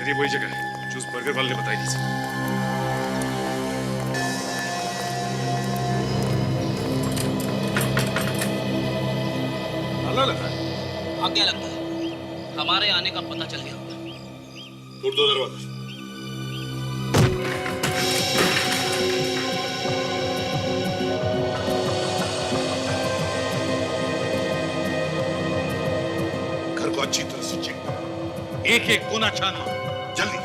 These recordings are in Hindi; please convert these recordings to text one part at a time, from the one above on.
सर ये वही जगह है जो उस बर्गर वाले ने बताई थी सर। ताला लगा है। हाँ क्या लगता है हमारे आने का पता चल गया होगा। तोड़ दो दरवाजा। घर को अच्छी तरह से चेक करो, एक एक कोना छानना जल्दी।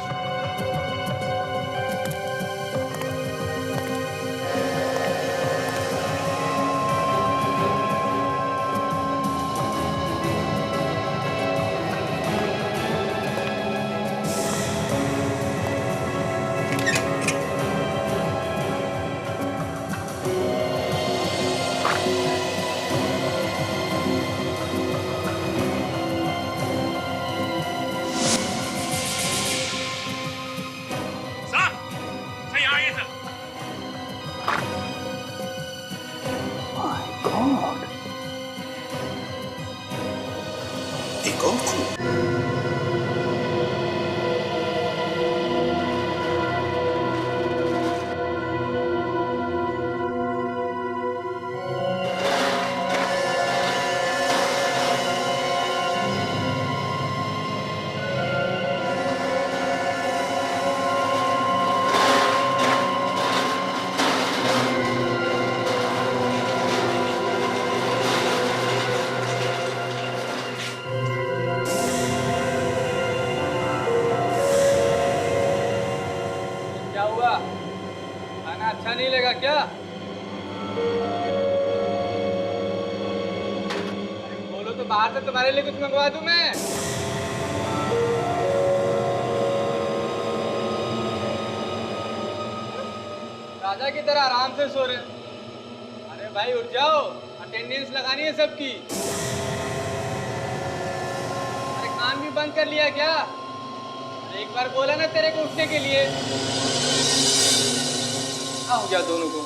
अच्छा नहीं लगा क्या? बोलो तो बाहर से तुम्हारे लिए कुछ मंगवा दूं मैं। राजा की तरह आराम से सो रहे। अरे भाई उठ जाओ, अटेंडेंस लगानी है सबकी। अरे कान भी बंद कर लिया क्या? अरे एक बार बोला ना तेरे को उठने के लिए। हो गया दोनों को।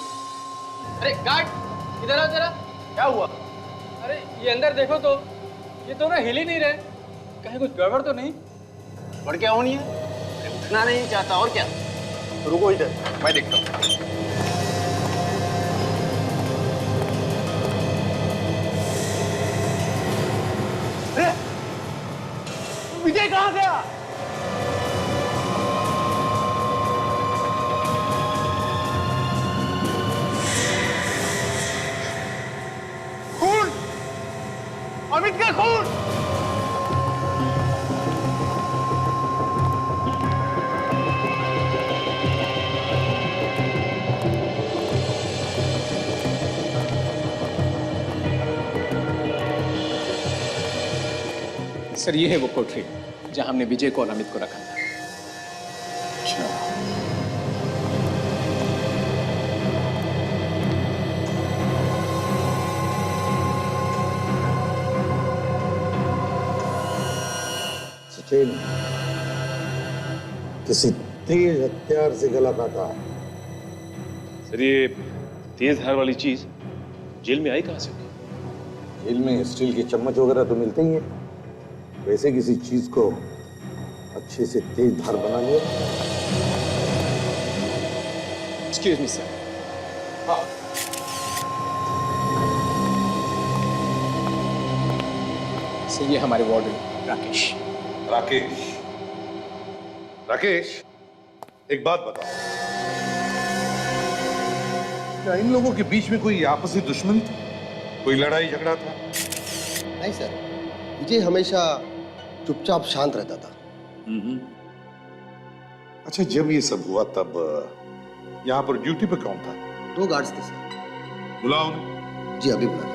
अरे गार्ड इधर आओ जरा। क्या हुआ? अरे ये अंदर देखो तो, ये दोनों हिल ही नहीं रहे। कहीं कुछ गड़बड़ तो नहीं? गड़बड़ क्या होनी है? उठना नहीं चाहता और क्या? रुको इधर, मैं देखता हूँ। विजय कहाँ गया? अमित का खून! सर ये है वो कोठरी जहां हमने विजय को और अमित को रखा था। किसी तेज हथियार से गला काटा। सर ये तेज धार वाली चीज जेल में आई कहां से? जेल में स्टील के चम्मच वगैरह तो मिलते ही हैं, वैसे किसी चीज को अच्छे से तेज धार बना लिया। Excuse me sir. सर ये हमारे वार्डन राकेश। राकेश, राकेश एक बात बताओ, क्या इन लोगों के बीच में कोई आपसी दुश्मनी थी? कोई लड़ाई झगड़ा था? नहीं सर, विजय हमेशा चुपचाप शांत रहता था। अच्छा जब ये सब हुआ तब यहाँ पर ड्यूटी पे कौन था? 2 गार्ड्स थे सर। बुलाओ उन्हें। जी अभी बुला।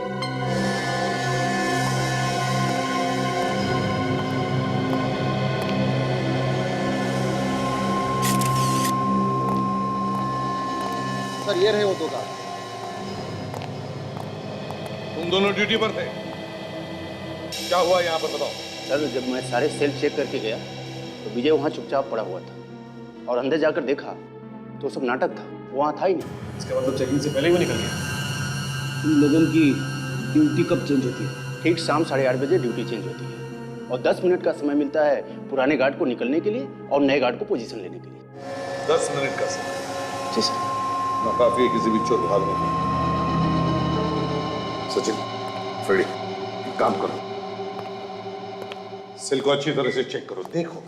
सर ये रहे वो 2 गार्ड। तुम दोनों ड्यूटी पर थे, क्या हुआ यहाँ पर बताओ? सर जब मैं सारे सेल चेक करके गया तो विजय वहाँ चुपचाप पड़ा हुआ था और अंदर जाकर देखा तो सब नाटक था, वहाँ था ही नहीं। इसका मतलब चेकिंग से पहले ही वो निकल गया। तुम लोगों की ड्यूटी कब चेंज होती है? ठीक शाम 8:30 बजे ड्यूटी चेंज होती है। और 10 मिनट का समय मिलता है पुराने गार्ड को निकलने के लिए और नए गार्ड को पोजीशन लेने के लिए। 10 मिनट का समय। जी सर। ना काफी है किसी भी चोर भागने में। सचिन, फ्रेडी, एक काम करो, सेल को अच्छी तरह से चेक करो। देखो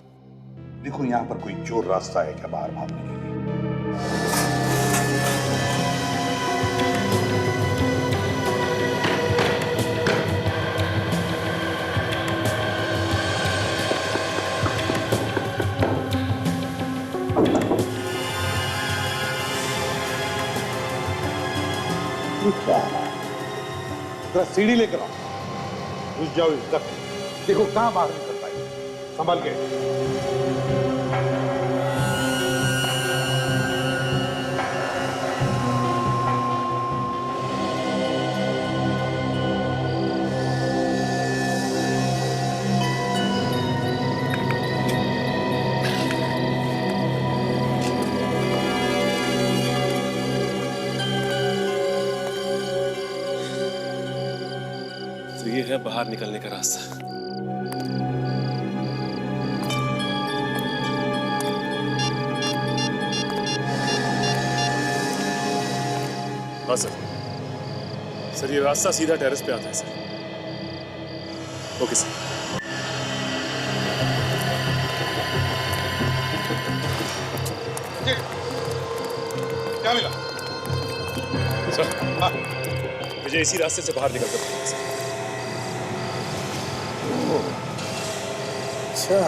देखो यहाँ पर कोई चोर रास्ता है क्या बाहर भागने के लिए? क्या है? जरा सीढ़ी लेकर आओ, घुस जाओ इस तक। देखो कहां बाहर निकल पाए। संभल के। तो ये है बाहर निकलने का रास्ता। हाँ सर, सर ये रास्ता सीधा टेरेस पे आता है सर। Okay sir. क्या मिला? सर मुझे इसी रास्ते से बाहर निकलकर भागना है सर। अच्छा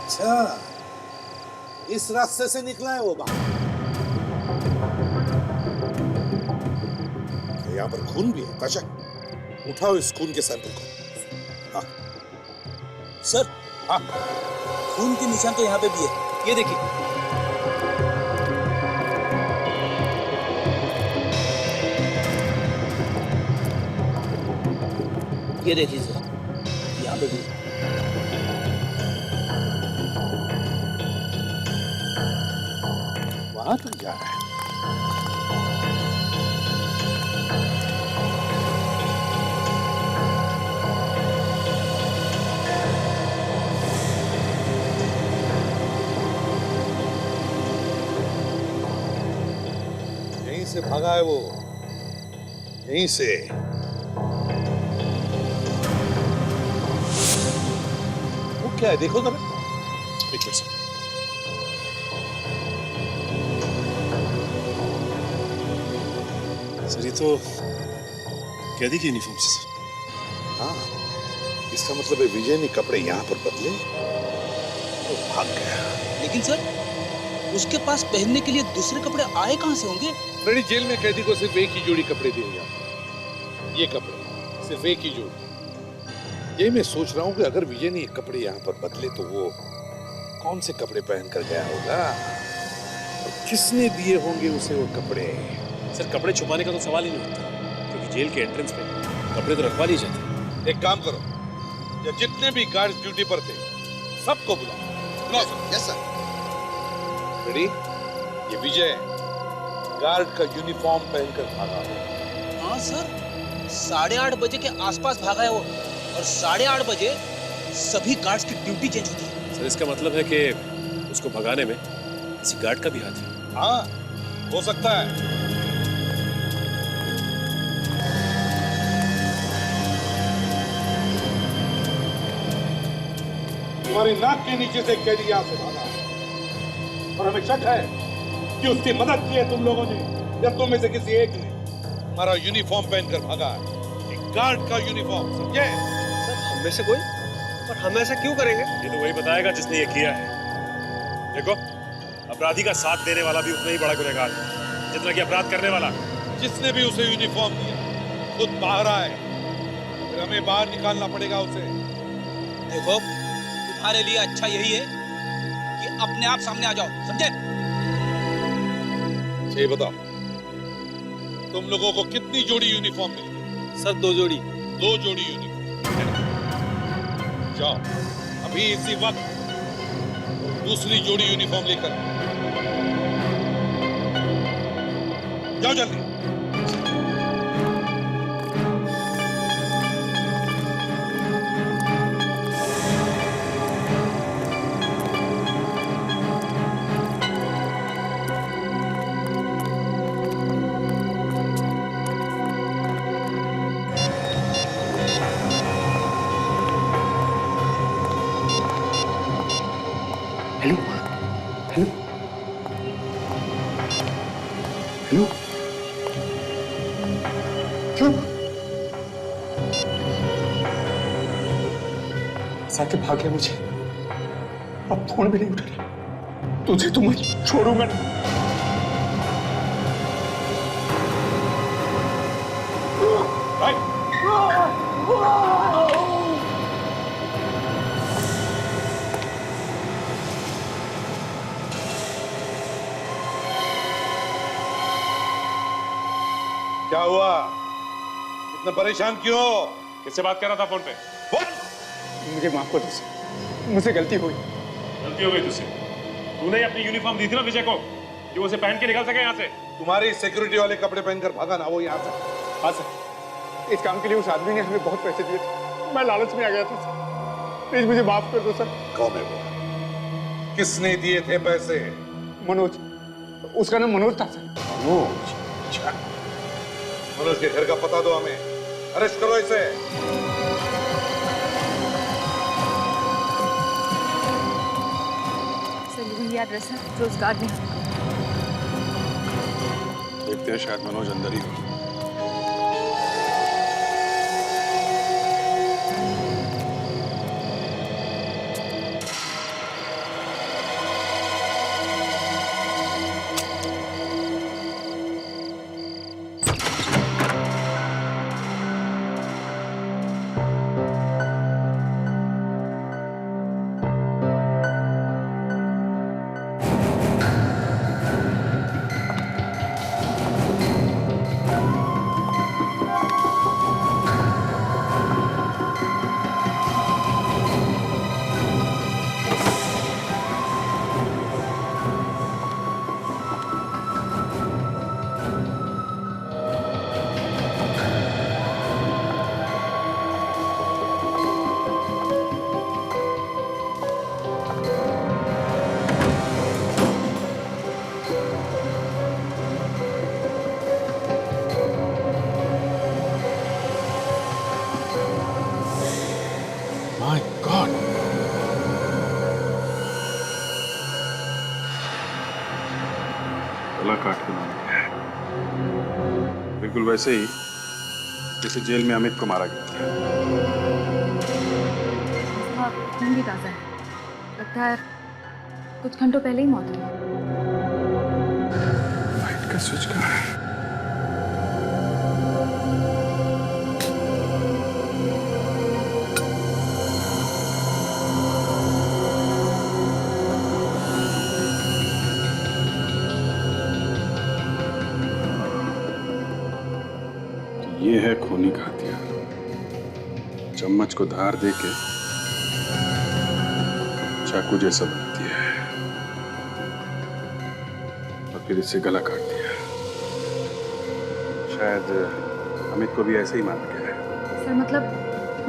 अच्छा, इस रास्ते से निकला है वो बाहर। यहाँ पर खून भी है ताशा, उठाओ इस खून के सैंपल को। हाँ सर, हाँ, खून के निशान तो यहाँ पे भी है, ये देखिए। ये देखिए सर, यहाँ पे भी। वहां तक जा रहा है। यहीं से भागा है वो, यहीं से। वो क्या है देखो जरा। एक मिनट सर। सर ये तो कैदी की यूनिफॉर्म से सर। हाँ, इसका मतलब है विजय ने कपड़े यहाँ पर बदले तो भाग गया। लेकिन सर, उसके पास पहनने के लिए दूसरे कपड़े आए कहाँ से होंगे? फ्रेडी, जेल में कैदी को सिर्फ एक ही जोड़ी कपड़े दिए जाते हैं। ये कपड़े सिर्फ एक ही जोड़ी। ये मैं सोच रहा हूँ कि अगर विजय ने ये कपड़े यहाँ पर बदले तो वो कौन से कपड़े पहन कर गया होगा और किसने दिए होंगे उसे वो कपड़े। सर कपड़े छुपाने का तो सवाल ही नहीं होता, क्योंकि जेल के एंट्रेंस पे कपड़े तो रखवा लिए जाते। एक काम करो, या जितने भी गार्ड्स ड्यूटी पर थे सबको बुलाओ। Yes sir. रेडी? ये विजय गार्ड का यूनिफॉर्म पहनकर भागा। हाँ सर, 8:30 बजे के आसपास भागा है वो, और 8:30 बजे सभी गार्ड्स की ड्यूटी चेंज होती है। सर इसका मतलब है कि उसको भगाने में किसी गार्ड का भी हाथ है। हाँ, हो सकता है। तुम्हारी नाक के नीचे से कैदी यहाँ से भागा और हमें शक है कि उसकी मदद की है तुम लोगों ने या तुम में से किसी एक ने। हमारा यूनिफॉर्म पहनकर भागा है, एक गार्ड का यूनिफॉर्म, समझे? सर हम में से कोई? और हम ऐसा क्यों करेंगे? ये तो वही बताएगा जिसने ये किया है। देखो, अपराधी का साथ देने वाला भी उतना ही बड़ा गुनहगार है जितना कि अपराध करने वाला। जिसने भी उसे यूनिफॉर्म दिया खुद बाहर आए, फिर हमें बाहर निकालना पड़ेगा उसे। देखो, तुम्हारे लिए अच्छा यही है कि अपने आप सामने आ जाओ, समझे? ये बताओ, तुम लोगों को कितनी जोड़ी यूनिफॉर्म मिली? सर 2 जोड़ी। 2 जोड़ी यूनिफॉर्म। जाओ अभी इसी वक्त दूसरी जोड़ी यूनिफॉर्म लेकर जाओ, जल्दी। हेलो हेलो हेलो चुप साके भाग गया मुझे, अब फोन भी नहीं उठा रहा। तुझे तो मैं छोड़ूंगा नहीं। क्या हुआ? इतना परेशान क्यों? किससे बात कर रहा था फोन पे? मुझे माफ कर दो सर, मुझसे गलती हुई। गलती हो गई तुझसे। तूने अपनी यूनिफॉर्म दी थी ना विजय को कि वो उसे पहन के निकल सके यहाँ से। तुम्हारी सिक्योरिटी वाले कपड़े पहनकर भागा ना वो यहाँ से। हाँ सर, इस काम के लिए उस आदमी ने हमें बहुत पैसे दिए थे, मैं लालच में आ गया था सर, प्लीज मुझे माफ कर दो सर। कौन है वो? किसने दिए थे पैसे? मनोज, उसका नाम मनोज था सर। मनोज? अच्छा, मनोज के घर का पता दो हमें, अरेस्ट करो इसे। सर यही एड्रेस है जो उस गार्ड ने। देखते हैं, शायद मनोज अंदर ही हो। My God! गला काट के मारा गया है, बिल्कुल वैसे ही जैसे जेल में अमित को मारा गया था। उसका खून भी ताज़ा है, लगता है कुछ घंटों पहले ही मौत हुई। लाइट का स्विच कहाँ है? ये है खूनी का हथियार, चम्मच को धार देके चाकू जैसा बना दिया है और फिर इससे गला काट दिया। शायद अमित को भी ऐसे ही मारा गया है। सर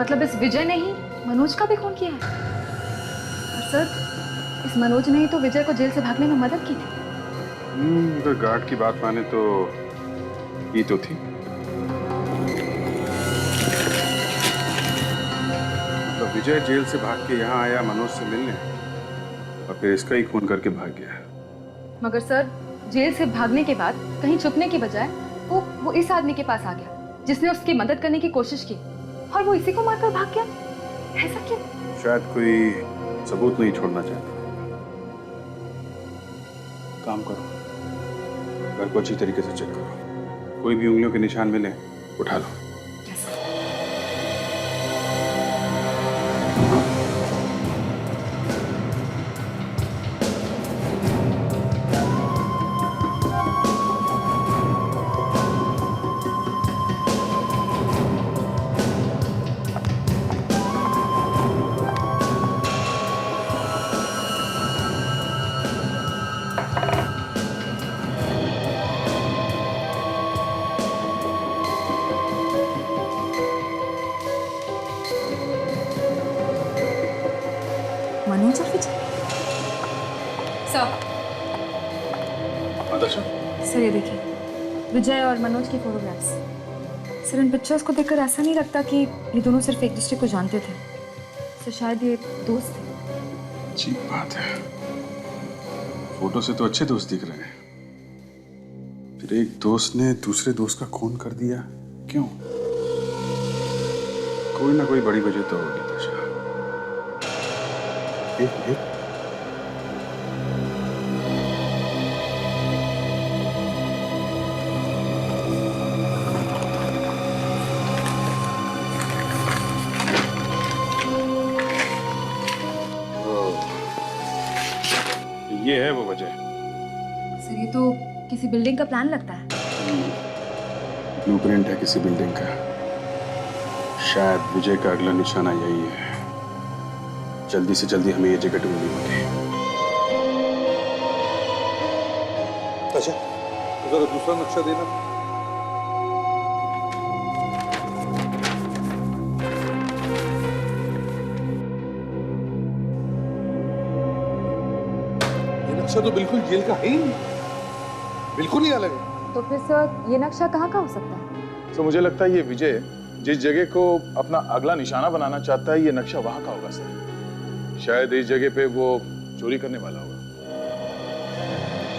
मतलब इस विजय ने ही मनोज का भी खून किया है। और सर इस मनोज ने ही तो विजय को जेल से भागने में मदद की थी। अगर गार्ड की बात माने तो ये तो थी। तो विजय जेल से भाग के यहाँ आया मनोज से मिलने और फिर इसका ही खून करके भाग गया। मगर सर जेल से भागने के बाद कहीं छुपने की बजाय वो इस आदमी के पास आ गया जिसने उसकी मदद करने की कोशिश की और वो इसी को मारकर भाग गया। ऐसा क्यों? शायद कोई सबूत नहीं छोड़ना चाहता। काम करो, घर को अच्छी तरीके से चेक करो, कोई भी उंगलियों के निशान मिले उठा लो। मनोज और विजय। सर आदर्श, सर ये देखिए विजय और मनोज की फोटोग्राफ्स। सर इन पिक्चर्स को देखकर ऐसा नहीं लगता कि ये दोनों सिर्फ एक दूसरे को जानते थे। सर शायद ये दोस्त थे। अच्छी बात है। फोटो से तो अच्छे दोस्त दिख रहे हैं, फिर एक दोस्त ने दूसरे दोस्त का खून कर दिया, क्यों? कोई ना कोई बड़ी वजह तो होगी तशा। एक ये है वो वजह। सर ये तो किसी बिल्डिंग का प्लान लगता है। ब्लूप्रिंट है किसी बिल्डिंग का। शायद विजय का अगला निशाना यही है। जल्दी से जल्दी हमें ये जगह ढूंढनी होगी। अच्छा, जरा दूसरा नक्शा देना। नक्शा तो बिल्कुल जेल का है ही नहीं, बिल्कुल ही अलग है। तो फिर सर ये नक्शा कहाँ का हो सकता है? तो मुझे लगता है ये विजय जिस जगह को अपना अगला निशाना बनाना चाहता है, ये नक्शा वहां का होगा सर। शायद इस जगह पे वो चोरी करने वाला होगा।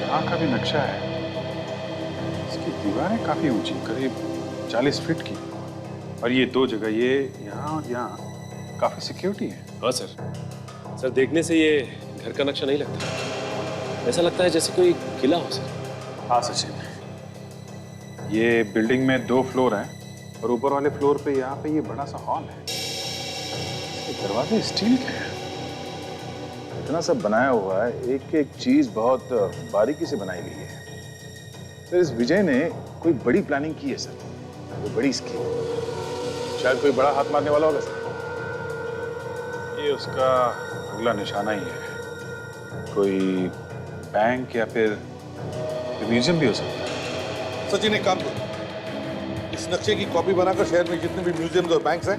यहाँ का भी नक्शा है, इसकी दीवारें काफी ऊंची, करीब 40 फीट की, और ये दो जगह, ये यहाँ और यहाँ, काफी सिक्योरिटी है। हाँ सर, देखने से ये घर का नक्शा नहीं लगता, ऐसा लगता है जैसे कोई किला हो सर। हाँ सचिन, ये बिल्डिंग में 2 फ्लोर हैं और ऊपर वाले फ्लोर पे यहाँ पे ये बड़ा सा हॉल है। इसके दरवाजे स्टील के हैं। इतना सब बनाया हुआ है, एक एक चीज बहुत बारीकी से बनाई गई है। सर इस विजय ने कोई बड़ी प्लानिंग की है सर, कोई बड़ी स्कीम। शायद कोई बड़ा हाथ मारने वाला होगा सर। ये उसका अगला निशाना ही है, कोई बैंक या फिर म्यूजियम भी हो सकता है। सचिन एक काम करो, इस नक्शे की कॉपी बनाकर शहर में जितने भी म्यूजियम्स और बैंक्स हैं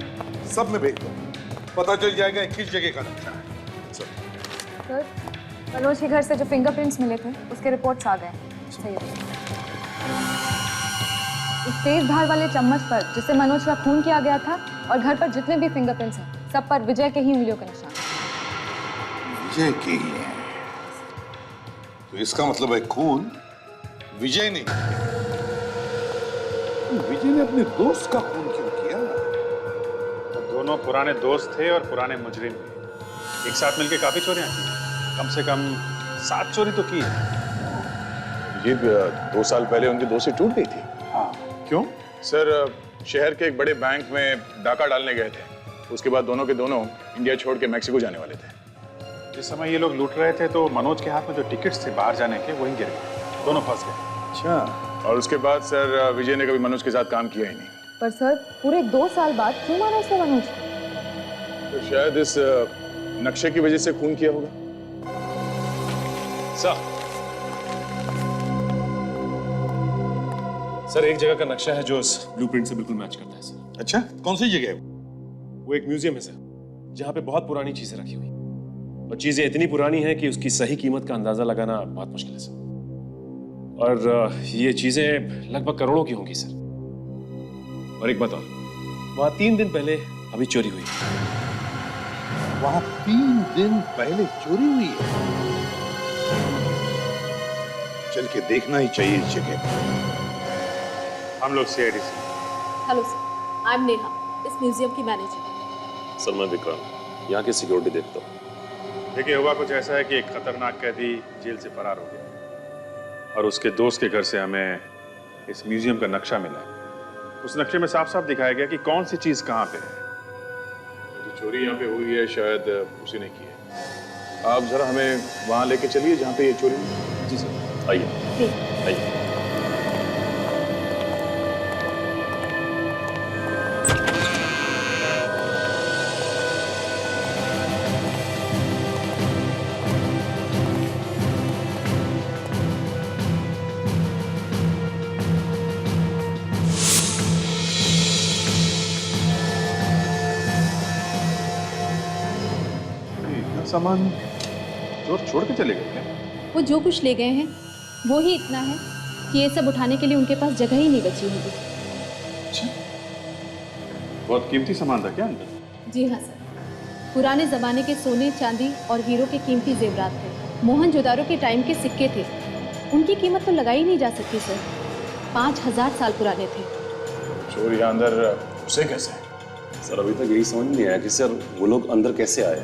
सब में भेज दो, पता चल जाएगा किस जगह का नक्शा है। सर मनोज के घर से जो फिंगरप्रिंट्स मिले थे उसके रिपोर्ट्स आ गए। सही है। इस तेज धार वाले चम्मच पर जिससे मनोज का खून किया गया था और घर पर जितने भी फिंगरप्रिंट्स हैं सब पर विजय के ही उंगलियों का निशान। विजय के ही है, तो इसका मतलब है खून विजय ने किया। विजय ने अपने दोस्त का खून क्यों किया? तो दोनों पुराने दोस्त थे और पुराने मुजरिम भी, एक साथ मिलकर काफी चोरियां की, कम से कम 7 चोरी तो की है। ये 2 साल पहले उनकी दोस्ती टूट गई थी। हाँ, क्यों? सर शहर के एक बड़े बैंक में डाका डालने गए थे, उसके बाद दोनों के दोनों इंडिया छोड़ के मैक्सिको जाने वाले थे। जिस समय ये लोग लूट रहे थे तो मनोज के हाथ में जो टिकट्स थे बाहर जाने के वहीं गिर गए, दोनों फंस गए। अच्छा, और उसके बाद सर विजय ने कभी मनोज के साथ काम किया ही नहीं। पर सर पूरे 2 साल बाद क्यों मारा उसने मनोज को? तो शायद इस नक्शे की वजह से खून किया होगा। सर एक जगह का नक्शा है जो उस ब्लूप्रिंट से बिल्कुल मैच करता है सर। अच्छा, कौन सी जगह है वो एक म्यूजियम है सर, जहाँ पे बहुत पुरानी चीजें रखी हुई, और चीजें इतनी पुरानी हैं कि उसकी सही कीमत का अंदाजा लगाना बहुत मुश्किल है सर। और ये चीजें लगभग करोड़ों की होंगी सर। और एक बात और, वहाँ 3 दिन पहले अभी चोरी हुई। वहां 3 दिन पहले चोरी हुई है? चल के देखना ही चाहिए इस जगह। हम लोग CID से। Hello sir, I am Neha, इस म्यूजियम की मैनेजर। सर मैं विक्रांत, यहाँ की सिक्योरिटी देखता हूँ। देखिए हुआ कुछ ऐसा है कि एक खतरनाक कैदी जेल से फरार हो गया और उसके दोस्त के घर से हमें इस म्यूजियम का नक्शा मिला है। उस नक्शे में साफ साफ दिखाया गया कि कौन सी चीज कहाँ पे है। जो चोरी यहाँ पे हुई है शायद उसी ने की है। आप जरा हमें वहाँ लेके चलिए जहाँ पे ये चोरी हुई। जी सर, आइए आइए। सामान चोर छोड़ के चले गए क्या? वो जो कुछ ले गए हैं वो ही इतना है कि ये सब उठाने के लिए उनके पास जगह ही नहीं बची होगी। अच्छा, बहुत कीमती सामान था क्या अंदर? जी हाँ सर, पुराने जमाने के सोने चांदी और हीरो के कीमती जेवरात थे। मोहनजोदारो के टाइम के सिक्के थे, उनकी कीमत तो लगाई नहीं जा सकती सर। 5000 साल पुराने थे। चोर यहाँ अंदर उसे कैसे? सर अभी तक यही समझ नहीं आया कि सर वो लोग अंदर कैसे आए,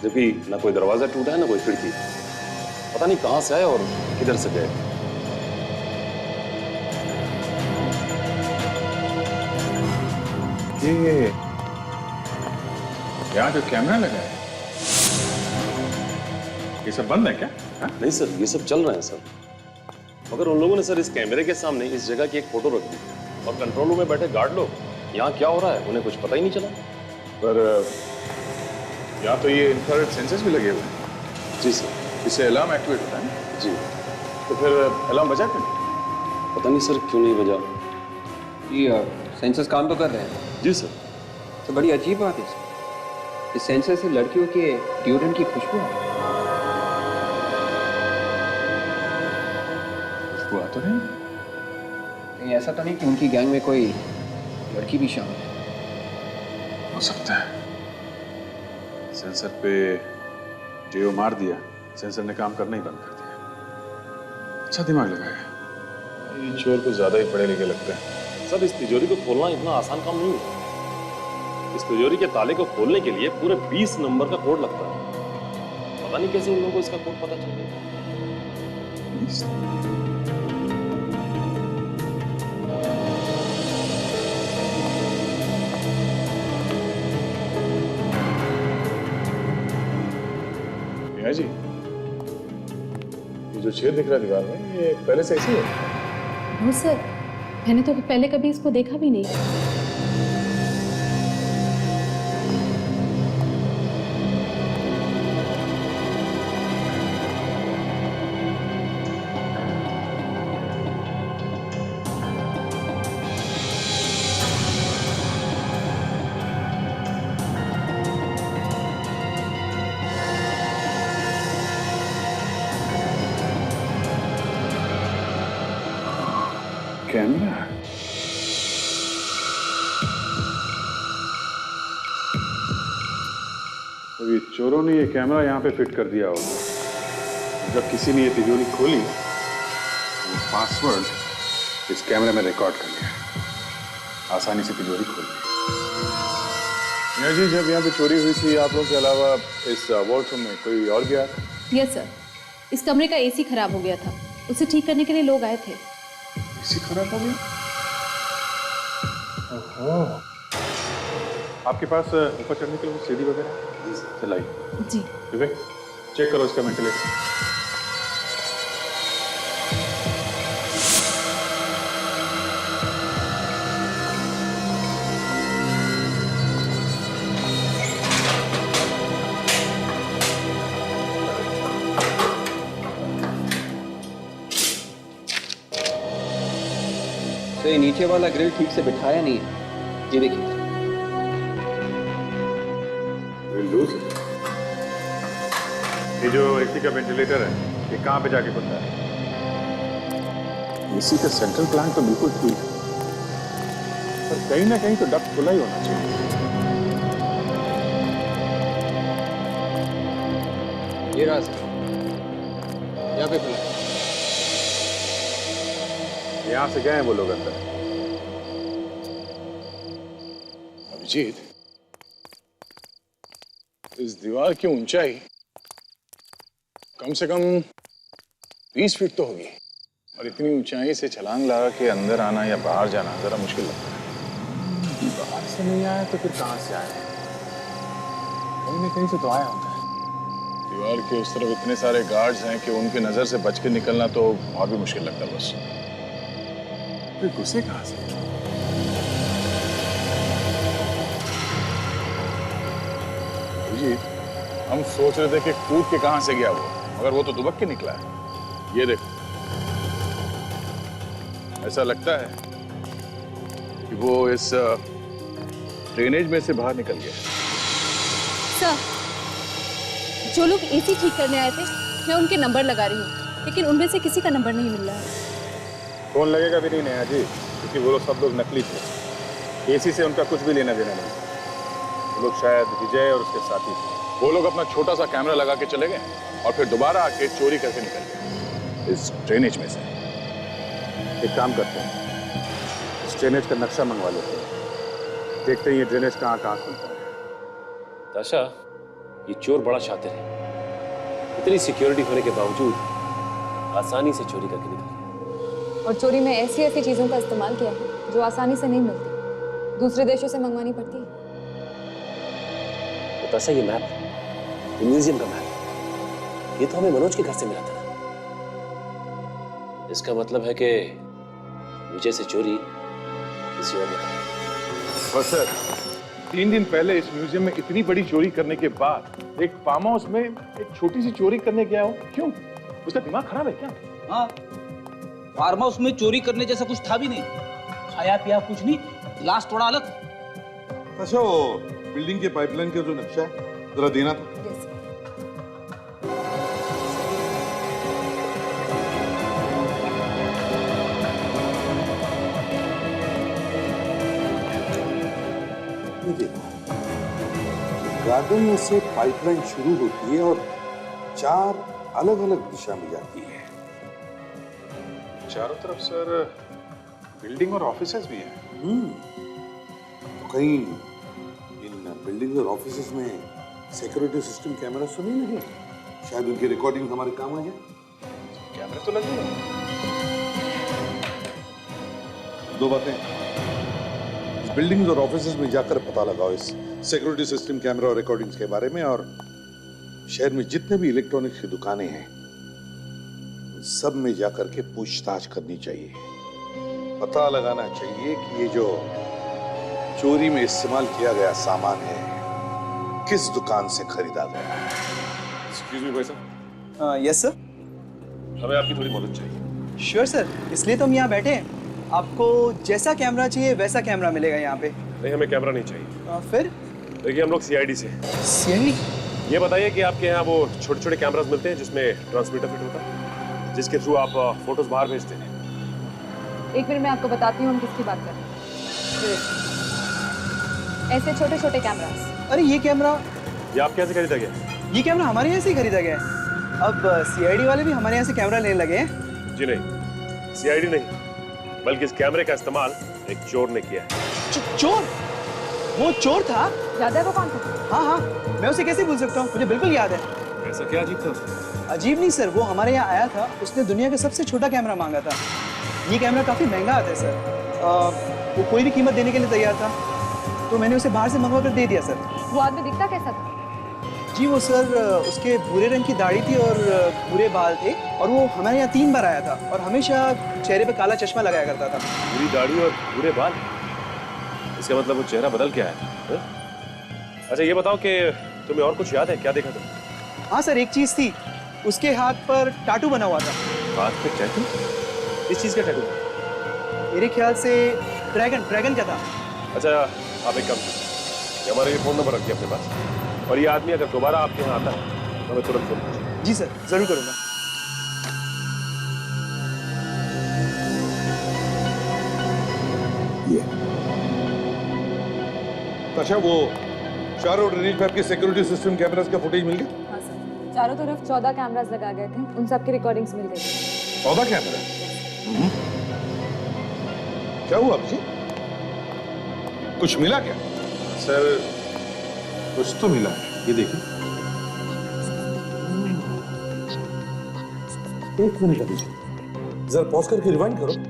जबकि ना कोई दरवाजा टूटा है ना कोई खिड़की। पता नहीं कहां से आए और किधर से गए। ये यहाँ जो कैमरा लगा है, ये सब बंद है क्या? हा? नहीं सर, ये सब चल रहे हैं सर, मगर उन लोगों ने सर इस कैमरे के सामने इस जगह की एक फोटो रख दी और कंट्रोल रूम में बैठे गार्ड लोग यहाँ क्या हो रहा है उन्हें कुछ पता ही नहीं चला। पर यहाँ तो ये इंफ्रारेड सेंसर्स भी लगे हुए हैं। जी सर। इससे अलार्म एक्टिवेट होता है ना? जी। तो फिर अलार्म बजा क्यों नहीं? पता नहीं सर क्यों नहीं बजा। ये सेंसर्स काम तो कर रहे हैं? जी सर। तो बड़ी अजीब बात है, इस सेंसर से लड़कियों के ड्यूरेंट की खुशबू है। खुशबू आ तो नहीं? कहीं ऐसा तो नहीं कि उनकी गैंग में कोई लड़की भी शामिल है? हो सकता है। सेंसर पे जेओ मार दिया, सेंसर ने काम करना ही बंद कर दिया। अच्छा दिमाग लगाया। ये चोर को ज्यादा ही पढ़े लिखे लगता है। सर इस तिजोरी को खोलना इतना आसान काम नहीं है। इस तिजोरी के ताले को खोलने के लिए पूरे 20 नंबर का कोड लगता है। पता नहीं कैसे उन लोगों को इसका कोड पता चल गया। जी, ये जो छेद दिख रहा है दीवार में, ये पहले से ऐसी है? नो सर, मैंने तो पहले कभी इसको देखा भी नहीं। कैमरा? तो ये चोरों ने ये कैमरा यहाँ पे फिट कर दिया होगा। जब किसी ने ये तिजोरी खोली, वो पासवर्ड इस कैमरे में रिकॉर्ड कर लिया, आसानी से तिजोरी खोल ली। जी, जब यहाँ पे चोरी हुई थी, आप लोगों के अलावा इस वॉल्ट रूम में कोई और गया था? यस सर, इस कमरे का एसी खराब हो गया था, उसे ठीक करने के लिए लोग आए थे। एसी खराब हो गया? ओहो। आपके पास ऊपर चढ़ने के लिए सीढ़ी वगैरह चलाइए। जी। विवेक, चेक करो इसका वेंटिलेटर। तो ये नीचे वाला ग्रिल ठीक से बिठाया नहीं है, ये देखिए। ये जो एसी का वेंटिलेटर है, ये कहाँ पे जाके खुलता है? एसी का सेंट्रल प्लांट तो बिल्कुल ठीक है, पर कहीं ना कहीं तो डक्ट खुला ही होना चाहिए। ये रहा सर, यहाँ पे खुला। यहाँ से गए हैं वो लोग अंदर। अभिजीत, इस दीवार की ऊंचाई कम से कम 20 फीट तो होगी, और इतनी ऊंचाई से छलांग लगा के अंदर आना या बाहर जाना जरा मुश्किल लगता है। बाहर से नहीं आया तो फिर कहां से आया? कहीं ना कहीं से तो आया होता है। दीवार के उस तरफ इतने सारे गार्ड्स हैं कि उनकी नजर से बच के निकलना तो और भी मुश्किल लगता है। बस फिर घुसे कहां से? जी, हम सोच रहे थे कि कूद के कहां से गया वो, मगर वो तो दुबक के निकला है। ये देखो, ऐसा लगता है कि वो इस ड्रेनेज में से बाहर निकल गया। सर, जो लोग एसी ठीक करने आए थे, मैं उनके नंबर लगा रही हूँ, लेकिन उनमें से किसी का नंबर नहीं मिल रहा है। फोन लगेगा भी नहीं नया जी, क्योंकि वो लोग सब लोग नकली थे। एसी से उनका कुछ भी लेना देना नहीं। वो लोग शायद विजय और उसके साथी थे। वो लोग अपना छोटा सा कैमरा लगा के चले गए और फिर दोबारा आके चोरी करके निकल गए इस ड्रेनेज में से। एक काम करते हैं, इस ड्रेनेज का नक्शा मंगवा लेते हैं, देखते हैं ये ड्रेनेज कहाँ कहाँ खुलता है। ताशा, ये चोर बड़ा शातिर है। इतनी सिक्योरिटी होने के बावजूद आसानी से चोरी करके निकल गया। और चोरी में ऐसी ऐसी चीजों का इस्तेमाल किया है जो आसानी से नहीं मिलती, दूसरे देशों से मंगवानी पड़ती है। तो ताशा, ये मैप, ये म्यूजियम का मैप, ये तो हमें मनोज के घर से मिला था ना। इसका मतलब है कि विजय से चोरी किसी और ने की। बस सर, 3 दिन पहले इस म्यूजियम में इतनी बड़ी चोरी करने के बाद एक फार्म हाउस में एक छोटी सी चोरी करने गया हो, क्यों? उसका दिमाग खराब है क्या? हाँ, फार्म हाउस में चोरी करने जैसा कुछ था भी नहीं, खाया पिया कुछ नहीं, ग्लास थोड़ा अलग। अच्छा, वो बिल्डिंग के पाइपलाइन का जो नक्शा है जरा देना था। गार्डन से पाइपलाइन शुरू होती है और 4 अलग अलग दिशा में जाती है। चारों तरफ सर बिल्डिंग और ऑफिसेज भी हैं। तो कहीं इन बिल्डिंग और ऑफिसेज में सिक्योरिटी सिस्टम कैमरा तो नहीं लगे? शायद उनकी रिकॉर्डिंग हमारे काम आ जाए। कैमरे तो लगे हैं। 2 बातें, बिल्डिंग्स और ऑफिसेज में जाकर पता लगाओ इस सिक्योरिटी सिस्टम, कैमरा और रिकॉर्डिंग्स के बारे में, और शहर में जितने भी इलेक्ट्रॉनिक्स की दुकानें हैं सब में जाकर के पूछताछ करनी चाहिए। पता लगाना चाहिए कि ये जो चोरी में इस्तेमाल किया गया सामान है किस दुकान से खरीदा गया है। एक्सक्यूज मी भाई साहब। Yes sir. हमें आपकी थोड़ी मदद चाहिए। श्योर सर, इसलिए तो हम यहाँ बैठे हैं। आपको जैसा कैमरा चाहिए वैसा कैमरा मिलेगा यहाँ पे। नहीं, हमें कैमरा नहीं चाहिए। फिर? देखिए, हम लोग सीआईडी से। सीआईडी? ये बताइए कि आपके यहाँ वो छोटे छोटे कैमरास मिलते हैं जिसमें ट्रांसमीटर फिट होता है, जिसके थ्रू आप फोटोज बाहर भेजते हैं? एक मिनट में आपको बताती हूँ हम किसकी बात कर रहे हैं। ऐसे छोटे छोटे कैमरास। अरे ये कैमरा, ये आपके यहाँ से खरीदा गया? ये कैमरा हमारे यहाँ से ही खरीदा गया है। अब सीआईडी वाले भी हमारे यहाँ से कैमरा लेने लगे हैं। जी नहीं, सीआईडी नहीं, बल्कि इस कैमरे का इस्तेमाल एक चोर ने किया है। चोर? वो चोर था? याद है वो कौन था? हाँ हाँ, मैं उसे कैसे भूल सकता हूँ, मुझे बिल्कुल याद है। ऐसा क्या अजीब था उसमें? अजीब नहीं सर, वो हमारे यहाँ आया था, उसने दुनिया का सबसे छोटा कैमरा मांगा था। ये कैमरा काफी महंगा आता है सर। वो कोई भी कीमत देने के लिए तैयार था, तो मैंने उसे बाहर से मंगवा कर दे दिया सर। वो आदमी दिखता कैसा था? जी वो सर, उसके भूरे रंग की दाढ़ी थी और भूरे बाल थे, और वो हमारे यहाँ 3 बार आया था और हमेशा चेहरे पे काला चश्मा लगाया करता था। पूरी दाढ़ी और भूरे बाल? इसका मतलब वो चेहरा बदल के आया है? अच्छा ये बताओ कि तुम्हें और कुछ याद है, क्या देखा तुमने? हाँ सर, एक चीज थी, उसके हाथ पर टाटू बना हुआ था। हाथ पे टैटू? किस चीज का टैटू? मेरे ख्याल से ड्रैगन का था। अच्छा आप एक काम कीजिए, हमारा ये फोन नंबर रखिए अपने पास, और ये आदमी अगर दोबारा आपके यहाँ आता है तो हमें तुरंत फोन कीजिए। जी सर, जरूर करूंगा। अच्छा, वो चारों ड्रेनेज पाइप के सिक्योरिटी सिस्टम कैमरास का फुटेज मिल गया? हाँ सर, चारों तरफ 14 कैमरास लगा गए थे, उन सब की रिकॉर्डिंग्स मिल गई। 14 कैमरा? क्या हुआ अभिजीत? कुछ मिला क्या? सर कुछ तो मिला है, ये देखिए। 1 मिनट अभिजीत, जरा पॉज करके रिवाइंड करो।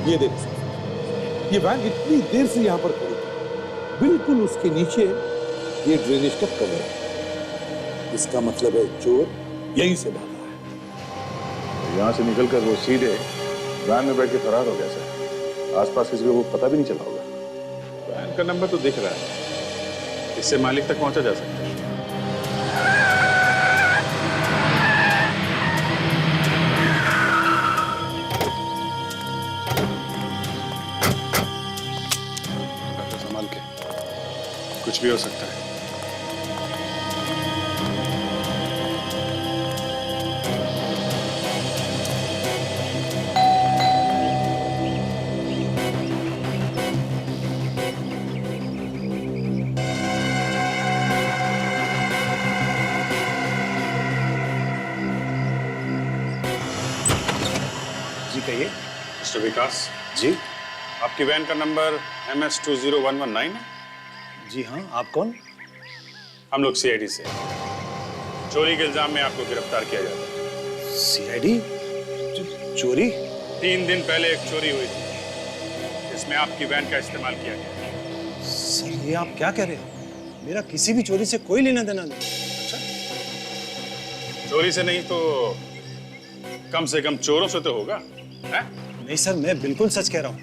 ये देखो, ये वैन इतनी देर से यहां पर खड़ी है, बिल्कुल उसके नीचे ये ड्रेनेज का कवर है। इसका मतलब है चोर यहीं से भागा है। यहाँ से निकलकर वो सीधे वैन में बैठ के फरार हो गया सर। आसपास किसी को वो पता भी नहीं चला होगा। वैन का नंबर तो दिख रहा है, इससे मालिक तक पहुंचा जा सकता है। कुछ भी हो सकता है। जी कहिए। मिस्टर विकास, जी आपकी वैन का नंबर MS20119 है? जी हाँ, आप कौन? हम लोग CID से चोरी के इल्जाम में आपको गिरफ्तार किया जाता है। CID? चोरी? 3 दिन पहले एक चोरी हुई थी, इसमें आपकी वैन का इस्तेमाल किया गया। सर ये आप क्या कह रहे हैं? मेरा किसी भी चोरी से कोई लेना देना नहीं। अच्छा, चोरी से नहीं तो कम से कम चोरों से तो होगा, है? नहीं सर, मैं बिल्कुल सच कह रहा हूँ।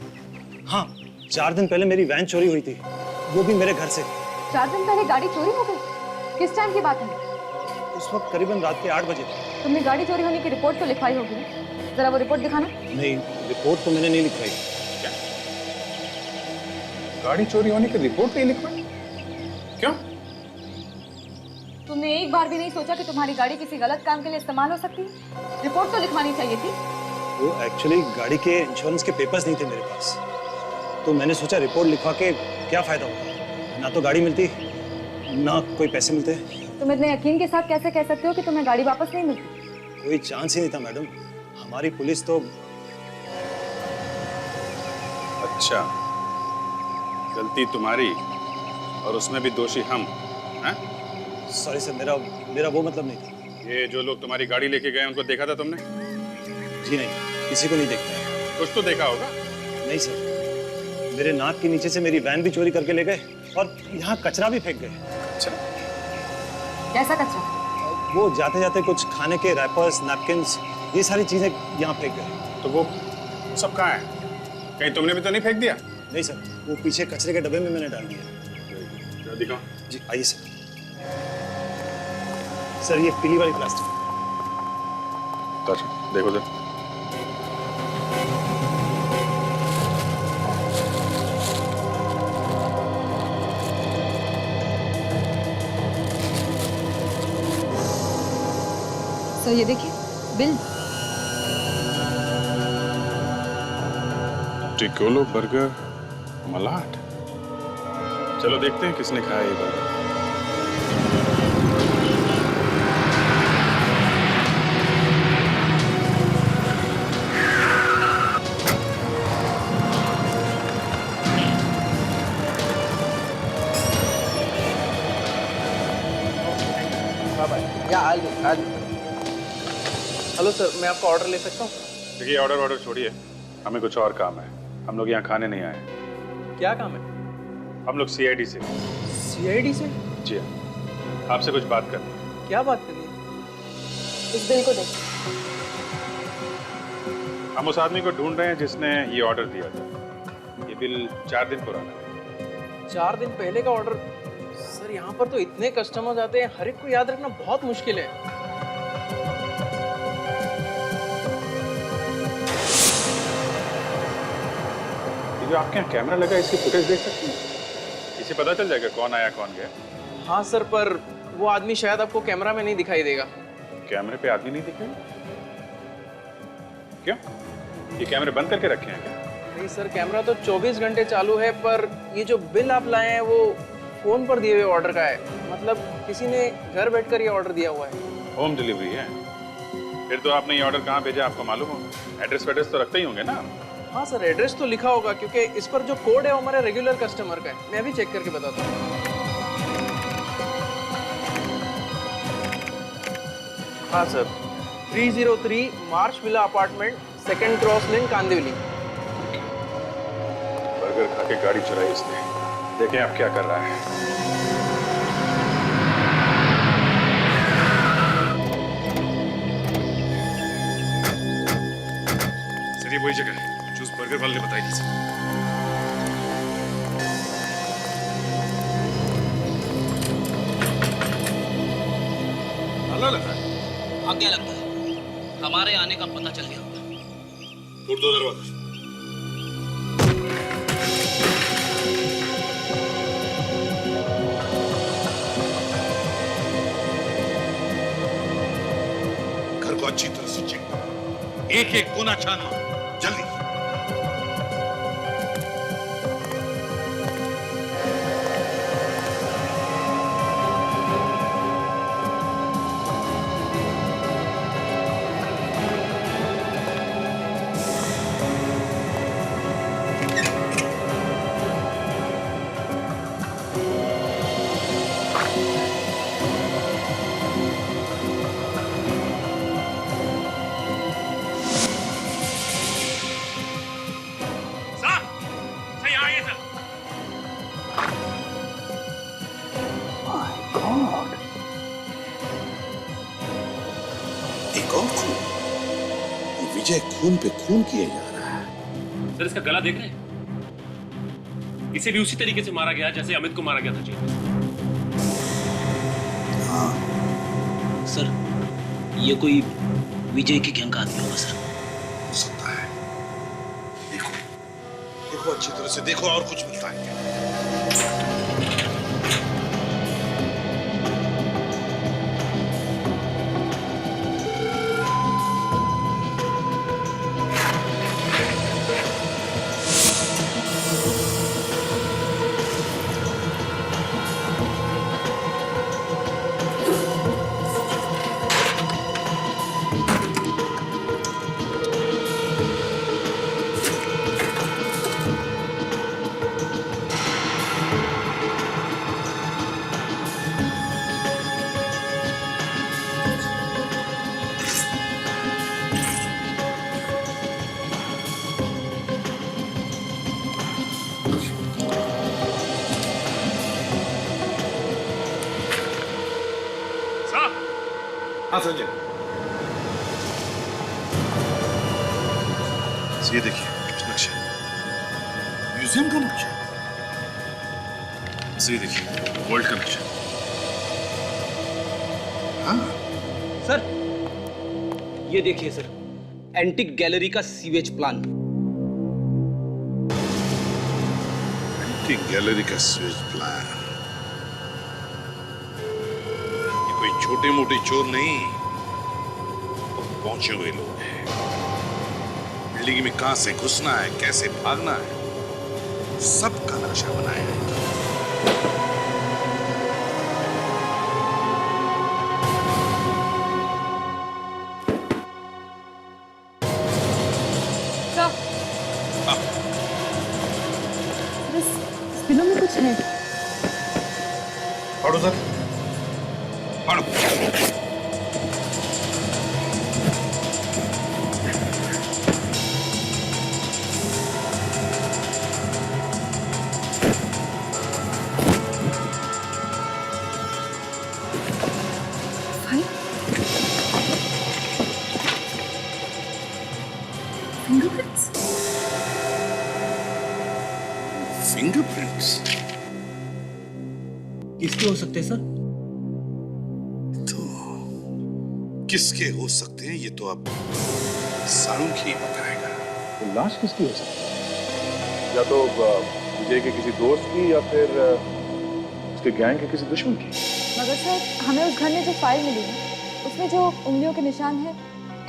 हाँ, 4 दिन पहले मेरी वैन चोरी हुई थी, वो भी मेरे घर से। 4 दिन पहले गाड़ी चोरी हो गई? किस टाइम की बात है? उस वक्त करीबन रात के 8 बजे। तुमने गाड़ी चोरी होने की रिपोर्ट तो लिखवाई होगी, जरा वो रिपोर्ट दिखाना। नहीं, रिपोर्ट तो मैंने नहीं लिखवाई। क्या? गाड़ी चोरी होने की रिपोर्ट नहीं लिखवाई? क्यों? तुमने एक बार भी नहीं सोचा कि तुम्हारी गाड़ी किसी गलत काम के लिए इस्तेमाल हो सकती है? रिपोर्ट तो लिखवानी चाहिए थी। वो एक्चुअली गाड़ी के इंश्योरेंस के पेपर्स नहीं थे मेरे पास, तो मैंने सोचा रिपोर्ट लिखवा के क्या फायदा होगा, ना तो गाड़ी मिलती ना कोई पैसे मिलते। तुम इतने यकीन के साथ कैसे कह सकते हो कि तुम्हें गाड़ी वापस नहीं मिलती? कोई चांस ही नहीं था मैडम, हमारी पुलिस तो। अच्छा, गलती तुम्हारी और उसमें भी दोषी हम, हैं? सॉरी सर, मेरा वो मतलब नहीं था। ये जो लोग तुम्हारी गाड़ी लेके गए उनको देखा था तुमने? जी नहीं, किसी को नहीं देखता। कुछ तो देखा होगा। नहीं सर, मेरे नाक के नीचे से मेरी वैन भी चोरी करके ले गए और यहाँ कचरा भी फेंक गए। अच्छा, कैसा कचरा? वो जाते जाते कुछ खाने के रैपर्स, नैपकिन्स, ये सारी चीजें यहाँ फेंक गए। तो वो सब कहाँ है? कहीं तुमने भी तो नहीं फेंक दिया? नहीं सर, वो पीछे कचरे के डब्बे में मैंने डाल दिया। दिखाओ। जी आइए सर। सर ये पीली वाली प्लास्टिक। देखो सर। सर ये देखिए बिल। टिकोलो बर्गर मलाट। चलो देखते हैं किसने खाया ये बर्गर। हेलो सर, मैं आपका ऑर्डर ले सकता हूँ? देखिए, ऑर्डर छोड़िए, हमें कुछ और काम है। हम लोग यहाँ खाने नहीं आए। क्या काम है? हम लोग CID से। CID से? जी हाँ, आपसे कुछ बात करनी है। क्या बात करनी है? इस बिल को देखो। हम उस आदमी को ढूंढ रहे हैं जिसने ये ऑर्डर दिया था। ये बिल 4 दिन पुराना है। 4 दिन पहले का ऑर्डर? सर यहाँ पर तो इतने कस्टमर्स आते हैं, हर एक को याद रखना बहुत मुश्किल है। जो आपके यहाँ कैमरा लगा है, इसकी फुटेज देख सकते हैं? इसे पता चल जाएगा कौन आया कौन गया। हाँ सर, पर वो आदमी शायद आपको कैमरा में नहीं दिखाई देगा। कैमरे पे आदमी नहीं दिखेगा? क्यों? ये कैमरे बंद करके रखे हैं क्या? नहीं सर, कैमरा तो 24 घंटे चालू है, पर ये जो बिल आप लाए हैं वो फोन पर दिए हुए ऑर्डर का है। मतलब किसी ने घर बैठकर ये ऑर्डर दिया हुआ है। होम डिलीवरी है? फिर तो आपने ये ऑर्डर कहाँ भेजा आपको मालूम होगा? एड्रेस वेड्रेस तो रखते ही होंगे ना? हाँ सर, एड्रेस तो लिखा होगा क्योंकि इस पर जो कोड है वो हमारे रेगुलर कस्टमर का है। मैं अभी चेक करके बताता हूँ। हाँ सर, 303 मार्च विला अपार्टमेंट, 2nd क्रॉस लेन, कांदिवली। बर्गर खा के गाड़ी चुराई इसने। देखें अब क्या कर रहा है। सर ये वही जगह है जो उस बर्गर वाले ने बताई थी सर। ताला लगा है? आगे लगता है, हमारे आने का पता चल गया होगा। तोड़ दो दरवाजा। अच्छी तरह से चेक करो, एक एक कोना छानो, जल्दी। एक और खून, ये विजय खून पे खून किए जा रहा है। सर इसका गला देख रहे हैं? इसे भी उसी तरीके से मारा गया जैसे अमित को मारा गया था जी। हाँ सर, ये कोई विजय की गैंग का आदमी होगा सर। हो सकता है। देखो देखो अच्छी तरह से देखो, और कुछ मिलता है क्या? हाँ संजय, ये देखिए नक्शा, म्यूजियम का नक्शा। ये देखिए वर्ल्ड का नक्शा। हाँ सर, ये देखिए सर, एंटिक गैलरी का सीवेज प्लान। एंटिक गैलरी का सीवेज प्लान। कोई छोटे मोटे चोर नहीं, पहुंचे हुए लोग हैं। बिल्डिंग में कहां से घुसना है, कैसे भागना है, सबका नक्शा बनाया है। इस बिलों में कुछ है। पढ़ो सर, पढ़ो। फिंगरप्रिंट्स। फिंगरप्रिंट्स किसके हो सकते हैं सर? तो किसके हो सकते हैं ये तो अब सारुंख ही बताएगा। तो लाश किसकी हो सकती है? या तो विजय के किसी दोस्त की, या फिर उसके गैंग के किसी दुश्मन की। मगर सर, हमें उस घर में जो फाइल मिली है उसमें जो उंगलियों के निशान है,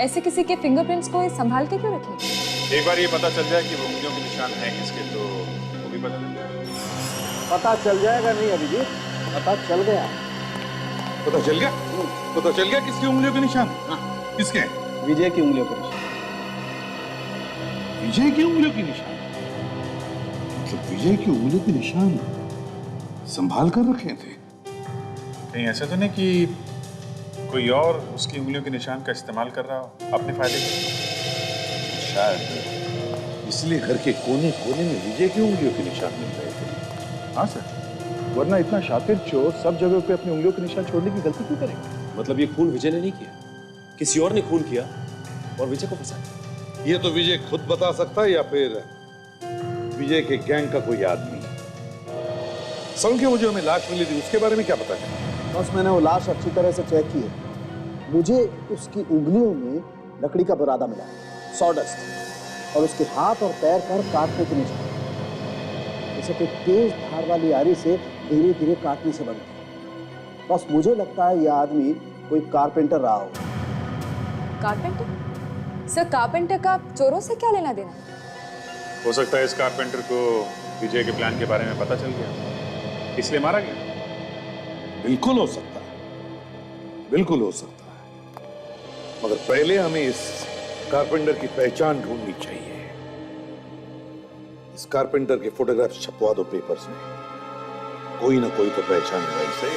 ऐसे किसी के फिंगरप्रिंट्स को संभाल के क्यों रखें? एक बार ये पता चल जाए कि वो उंगलियों के निशान हैं किसके, तो वो भी पता चल जाएगा। पता चल जाएगा नहीं अभिजीत, पता चल गया। पता चल गया? पता चल गया किसकी उंगलियों के निशान? किसके? विजय की उंगलियों के निशान। विजय की उंगलियों के निशान? मतलब विजय की उंगलियों के निशान संभाल कर रखे थे? कहीं ऐसा तो नहीं कि कोई और उसकी उंगलियों के निशान का इस्तेमाल कर रहा हो अपने फायदे के लिए? शायद इसलिए घर के कोने कोने में विजय की उंगलियों के निशान मिल रहे थे। हाँ सर, वरना इतना शातिर चोर सब जगह पे अपनी उंगलियों के निशान छोड़ने की गलती क्यों करेगा? मतलब ये खून विजय ने नहीं किया, किसी और ने खून किया और विजय को फंसाया। ये तो विजय खुद बता सकता है, या फिर विजय के गैंग का कोई आदमी। संख्य वो जो हमें लाश मिली थी उसके बारे में क्या पता है? बस मैंने वो लाश अच्छी तरह से चेक की है। मुझे उसकी उंगलियों में लकड़ी का बुरादा मिला, सॉडस्ट, और उसके हाथ और पैर पर काटने के निशान, जैसे कोई तेज धार वाली आरी से धीरे धीरे काटने से बनती है। बस मुझे लगता है यह आदमी कोई कारपेंटर रहा होगा। कारपेंटर? सर, कारपेंटर का चोरों से क्या लेना देना? हो सकता है इस कारपेंटर को विजय के प्लान के बारे में पता चल गया, इसलिए मारा गया। बिल्कुल हो सकता है, बिल्कुल हो सकता है, मगर पहले हमें इस कारपेंटर की पहचान ढूंढनी चाहिए। इस कारपेंटर के फोटोग्राफ्स छपवा दो पेपर्स में, कोई ना कोई तो पहचानेगा इसे।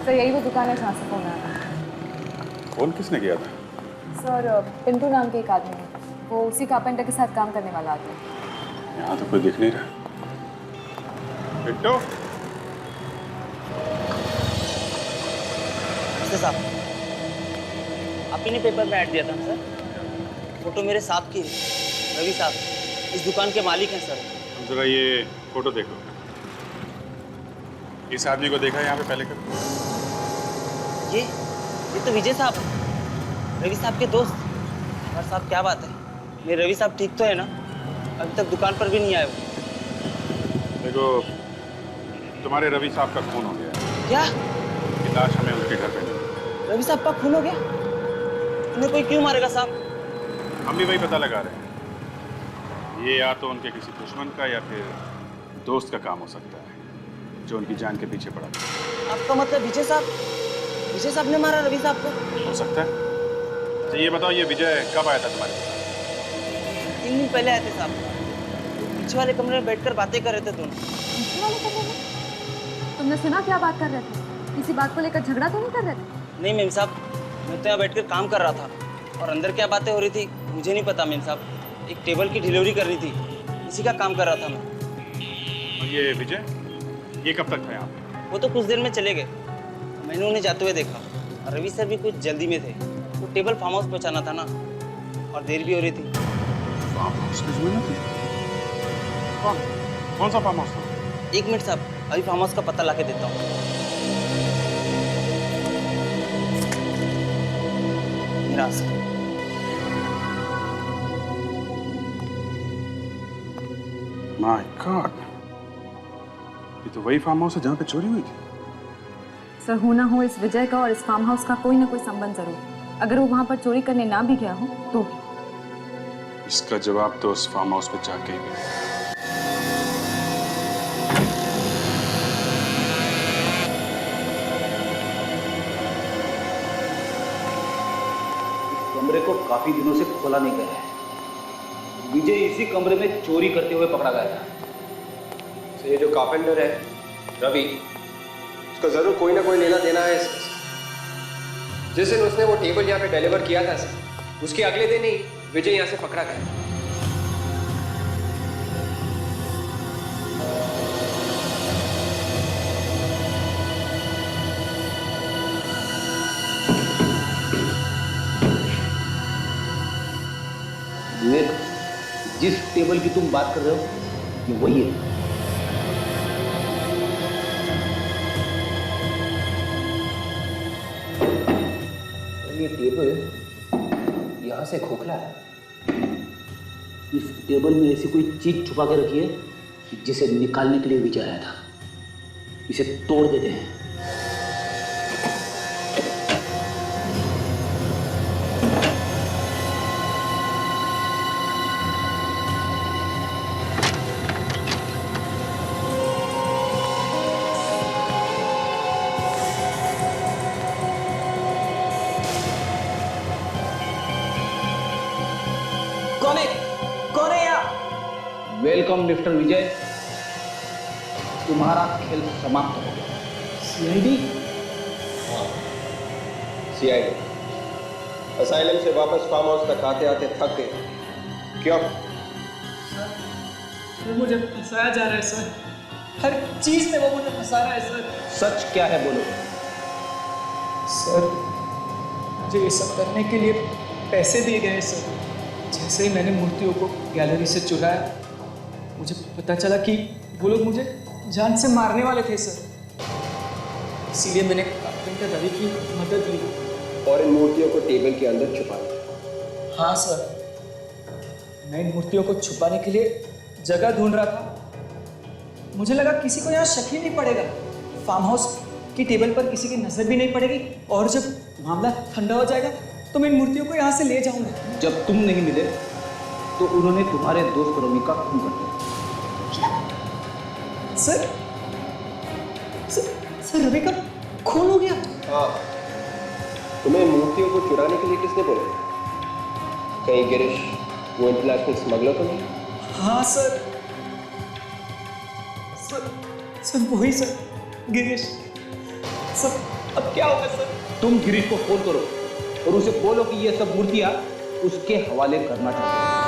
सर, यही वो दुकान है जहाँ से फोन आया। फोन किसने किया था? सर, पिंटू नाम के एक आदमी है, वो उसी कारपेंटर के साथ काम करने वाला आदमी है। यहाँ तो कोई दिख नहीं रहा। पिंटू? साहब, आप ही ने पेपर में ऐड दिया था सर। फोटो मेरे साथ की है, रवि साहब इस दुकान के मालिक हैं सर। जरा ये फोटो देखो। इस आदमी को देखा है यहाँ पे पहले कभी? ये तो विजय साहब, रवि साहब के दोस्त। और साहब क्या बात है, मेरे रवि साहब ठीक तो है ना? अभी तक दुकान पर भी नहीं आए वो। देखो, तुम्हारे रवि साहब का खून हो गया। क्या? ये लाश हमें उनके घर पे मिली। रवि साहब का खून हो गया? उन्हें कोई क्यों मारेगा साहब? हम भी वही पता लगा रहे हैं। ये या तो उनके किसी दुश्मन का या फिर दोस्त का काम हो सकता है, जो उनकी जान के पीछे पड़ा। आपका मतलब विजय साहब ने मारा रवि साहब को? हो सकता है। तो ये बताओ, ये विजय कब आया था तुम्हारे पास? 3 दिन पहले आए थे साहब। पीछे वाले कमरे में बैठकर बातें कर रहे थे दोनों। पीछे वाले कमरे में? तुमने सुना क्या बात कर रहे थे? किसी बात को लेकर झगड़ा तो नहीं कर रहे थे? नहीं मेम साहब, मैं तो यहाँ बैठकर काम कर रहा था, और अंदर क्या बातें हो रही थी मुझे नहीं पता मेम साहब। एक टेबल की डिलीवरी करनी थी, इसी का काम कर रहा था मैं। और ये विजय, ये कब तक था यहाँ? वो तो कुछ देर में चले गए, मैंने उन्हें जाते हुए देखा। और रवि सर भी कुछ जल्दी में थे, वो टेबल फार्म हाउस पहुँचाना था ना, और देर भी हो रही थी। फार्म हाउस की जमीन थी? कौन सा फार्म हाउस था? 1 मिनट साहब, अभी फार्म हाउस का पता ला के देता हूँ। माय गॉड, ये तो वही फार्म हाउस है जहाँ पे चोरी हुई थी। सर, हो ना हो इस विजय का और इस फार्म हाउस का कोई ना कोई संबंध जरूर। अगर वो वहां पर चोरी करने ना भी गया हो तो भी। इसका जवाब तो उस फार्म हाउस पे जाके ही मिलेगा। कमरे को काफी दिनों से खोला नहीं गया है। विजय इसी कमरे में चोरी करते हुए पकड़ा गया था। तो ये जो कारपेंटर है रवि, उसका जरूर कोई ना कोई लेना देना है इसमें। जिस दिन उसने वो टेबल यहाँ पे डिलीवर किया था सर, उसके अगले दिन ही विजय यहाँ से पकड़ा गया। विवेक, जिस टेबल की तुम बात कर रहे हो ये वही है। ये टेबल यहां से खोखला है। इस टेबल में ऐसी कोई चीज छुपा के रखी है जिसे निकालने के लिए विजय आया था। इसे तोड़ देते हैं। कौन है यहाँ? वेलकम मिस्टर विजय, तुम्हारा खेल समाप्त हो गया। सीआईडी? सीआईडी असाइलम से वापस फार्म हाउस तक आते आते थक गए। क्यों? वो मुझे फंसाया जा रहा है सर, हर चीज में वो मुझे फंसा रहा है सर। सच क्या है बोलो। सर, मुझे ये सब करने के लिए पैसे दिए गए सर। जैसे ही मैंने मूर्तियों को गैलरी से चुराया, मुझे पता चला कि वो लोग मुझे जान से मारने वाले थे सर। इसीलिए मैंने कारपेंटर रवि की मदद ली और इन मूर्तियों को टेबल के अंदर छुपा दिया। हाँ सर, मैं इन मूर्तियों को छुपाने के लिए जगह ढूंढ रहा था। मुझे लगा किसी को यहाँ शक ही नहीं पड़ेगा, फार्म हाउस की टेबल पर किसी की नजर भी नहीं पड़ेगी, और जब मामला ठंडा हो जाएगा तो मैं इन मूर्तियों को यहाँ से ले जाऊंगा। जब तुम नहीं मिले तो उन्होंने तुम्हारे दोस्त रवि का खून कर दिया। सर सर रवि का खून हो गया? हाँ, तुम्हें मूर्तियों को चुराने के लिए किसने बोला? कहीं गिरीश वो इंटरनेशनल स्मगलर तो नहीं? हाँ सर सर सर वही सर, गिरीश। सर अब क्या होगा सर? तुम गिरीश को फोन करो और उसे बोलो कि ये सब मूर्तियां उसके हवाले करना चाहते हैं।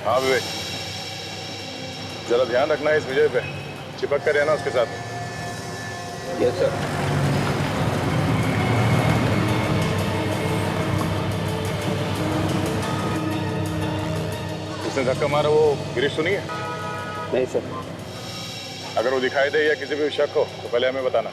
हाँ विवेक, जरा ध्यान रखना है इस विजय पे, चिपक कर रहना उसके साथ। Yes sir. उसने धक्का मारा वो गिरीश तो नहीं है? नहीं सर। अगर वो दिखाई दे या किसी पे शक हो तो पहले हमें बताना।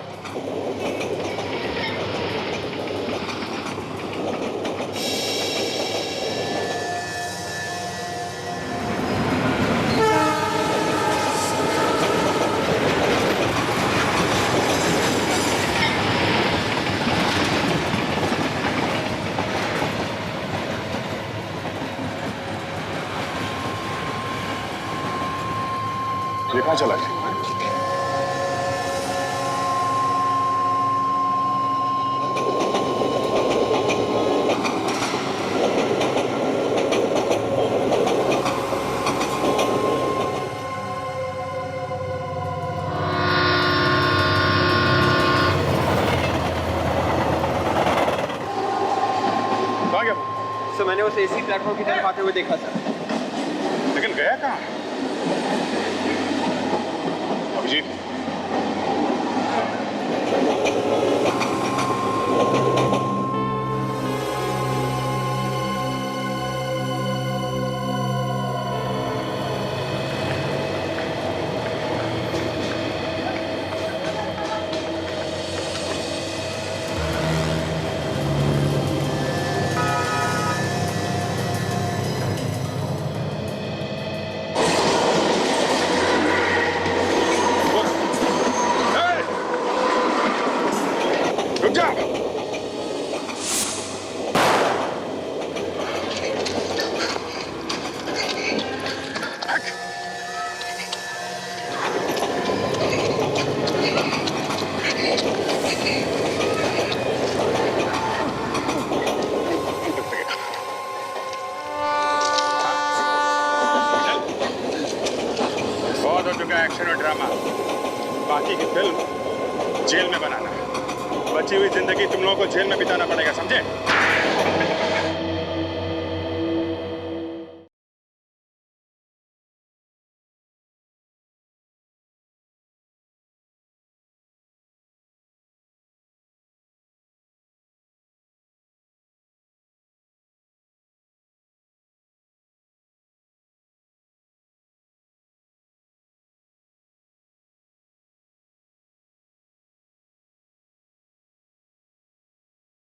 ये कहाँ चला गया? कहाँ गया? सर मैंने उसे इसी प्लेटफॉर्म की तरफ आते हुए देखा सर। लेकिन गया कहाँ? अभिजीत, रुक जा। बहुत हो चुका है एक्शन और ड्रामा, बाकी की फिल्म जेल में बनाना है। बची हुई जिंदगी तुम लोगों को जेल में बिताना पड़ेगा, समझे?